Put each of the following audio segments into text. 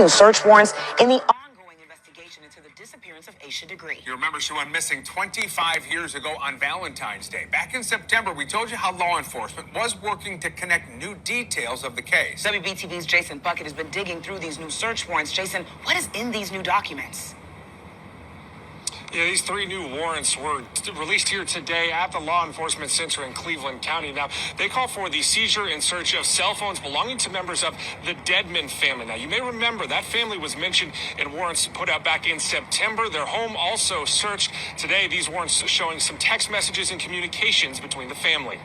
search warrants in the ongoing investigation into the disappearance of Asha Degree. You remember she went missing 25 years ago on Valentine's Day. Back in September, we told you how law enforcement was working to connect new details of the case. WBTV's Jason Puckett has been digging through these new search warrants. Jason, what is in these new documents? Yeah, these 3 new warrants were released here today at the Law Enforcement Center in Cleveland County. Now, they call for the seizure and search of cell phones belonging to members of the Dedmon family. Now, you may remember that family was mentioned in warrants put out back in September. Their home also searched. Today, these warrants showing some text messages and communications between the family.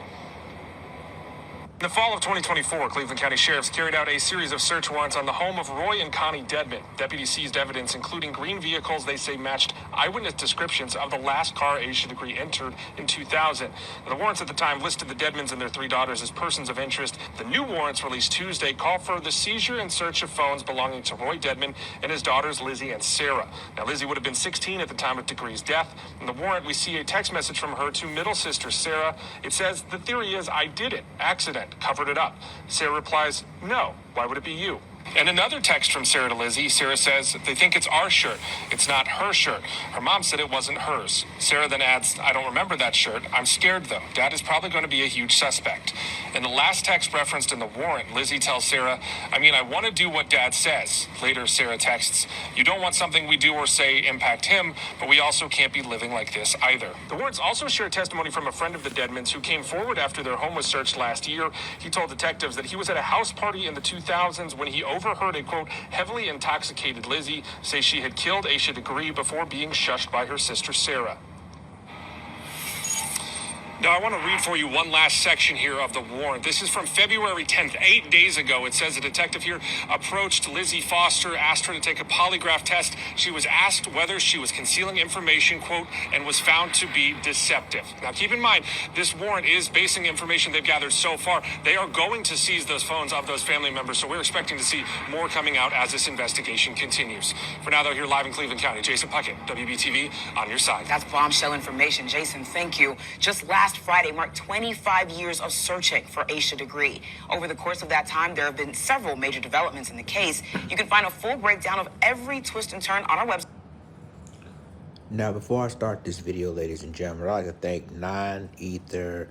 In the fall of 2024, Cleveland County sheriffs carried out a series of search warrants on the home of Roy and Connie Dedmon. Deputies seized evidence, including green vehicles they say matched eyewitness descriptions of the last car Asha Degree entered in 2000. Now, the warrants at the time listed the Dedmons and their 3 daughters as persons of interest. The new warrants released Tuesday call for the seizure and search of phones belonging to Roy Dedmon and his daughters Lizzie and Sarah. Now, Lizzie would have been 16 at the time of Degree's death. In the warrant, we see a text message from her to middle sister Sarah. It says, "The theory is I did it. Accident. Covered it up." Sarah replies, "No, why would it be you?" And another text from Sarah to Lizzie. Sarah says, "They think it's our shirt. It's not her shirt. Her mom said it wasn't hers." Sarah then adds, "I don't remember that shirt. I'm scared though. Dad is probably going to be a huge suspect." In the last text referenced in the warrant, Lizzie tells Sarah, I want to do what Dad says." Later, Sarah texts, "You don't want something we do or say impact him, but we also can't be living like this either." The warrants also share testimony from a friend of the Dedmons who came forward after their home was searched last year. He told detectives that he was at a house party in the 2000s when he overheard a, quote, heavily intoxicated Lizzie say she had killed Asha Degree before being shushed by her sister Sarah. Now, I want to read for you one last section here of the warrant. This is from February 10th, 8 days ago. It says a detective here approached Lizzie Foster, asked her to take a polygraph test. She was asked whether she was concealing information, quote, and was found to be deceptive. Now, keep in mind, this warrant is basing information they've gathered so far. They are going to seize those phones of those family members, so we're expecting to see more coming out as this investigation continues. For now, though, here live in Cleveland County, Jason Puckett, WBTV, on your side. That's bombshell information. Jason, thank you. Just last Friday marked 25 years of searching for Asha Degree. Over the course of that time, there have been several major developments in the case. You can find a full breakdown of every twist and turn on our website. Now, before I start this video, ladies and gentlemen, I'd like to thank Non-Ether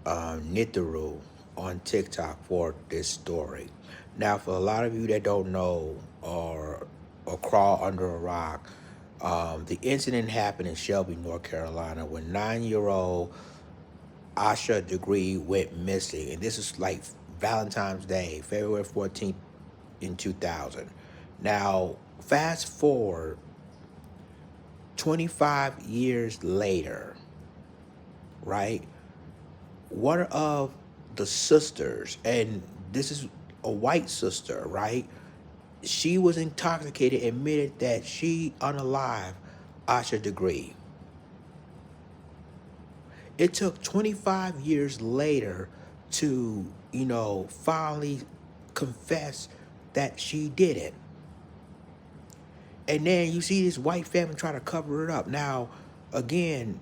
Nitaru on TikTok for this story. Now, for a lot of you that don't know or crawl under a rock, the incident happened in Shelby, North Carolina, when 9-year-old Asha Degree went missing. And this is like Valentine's Day, February 14th in 2000. Now, fast forward 25 years later, right? One of the sisters, and this is a white sister, right? She was intoxicated, admitted that she unalive Asha Degree. It took 25 years later to, finally confess that she did it. And then you see this white family try to cover it up. Now, again,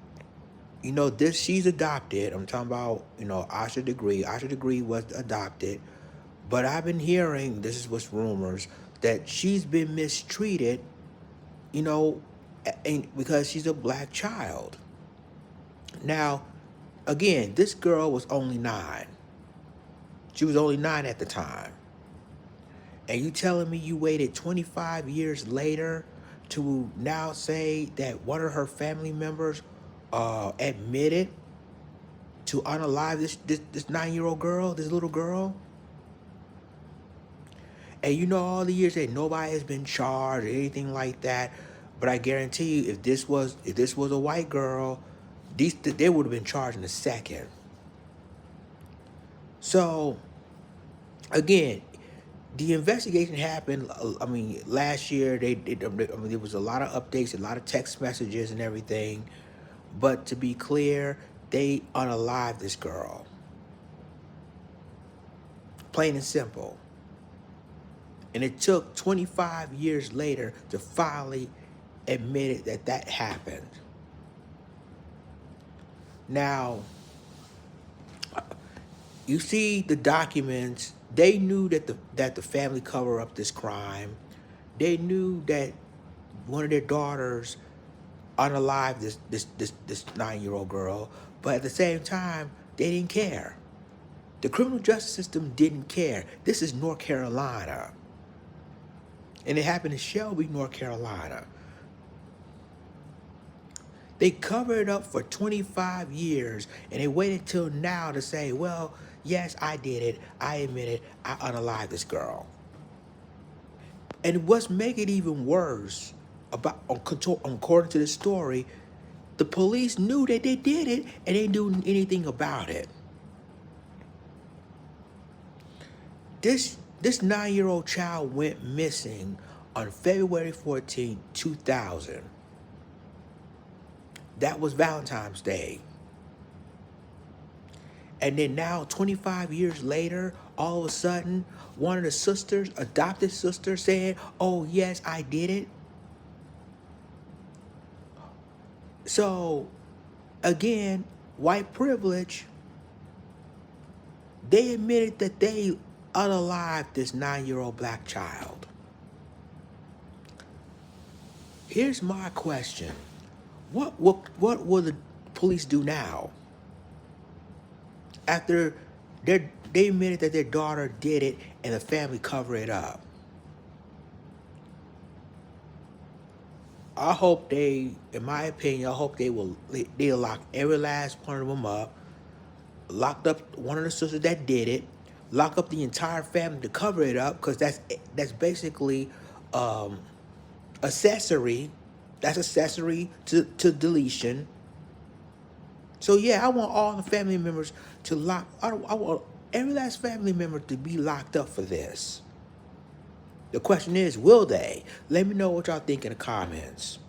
she's adopted. I'm talking about, Asha Degree. Asha Degree was adopted. But I've been hearing, this is what's rumors, that she's been mistreated, because she's a black child. Now, again, this girl was only 9. She was only 9 at the time. And you telling me you waited 25 years later to now say that one of her family members admitted to unalive this 9-year-old girl, this little girl? And all the years that nobody has been charged or anything like that. But I guarantee you, if this was a white girl, they would have been charged in a second. So, again, the investigation happened. Last year there was a lot of updates, a lot of text messages and everything. But to be clear, they unalived this girl. Plain and simple. And it took 25 years later to finally admit it that happened. Now, you see the documents. They knew that the family covered up this crime. They knew that one of their daughters unalive this 9-year-old girl, but at the same time, they didn't care. The criminal justice system didn't care. This is North Carolina. And it happened in Shelby, North Carolina. They covered it up for 25 years, and they waited till now to say, well, yes, I did it. I admit it. I unalived this girl. And what's making it even worse, according to the story, the police knew that they did it, and they didn't do anything about it. This 9-year-old child went missing on February 14, 2000. That was Valentine's Day. And then now, 25 years later, all of a sudden, one of the sisters, adopted sister, said, oh, yes, I did it. So, again, white privilege, they admitted that they unalived this 9-year-old black child. Here's my question. What will the police do now? After they admitted that their daughter did it and the family covered it up. I hope they, in my opinion, I hope they'll lock every last one of them up, locked up one of the sisters that did it, lock up the entire family to cover it up, because that's basically accessory. That's accessory to deletion. So yeah, I want all the family members to I want every last family member to be locked up for this. The question is, will they? Let me know what y'all think in the comments.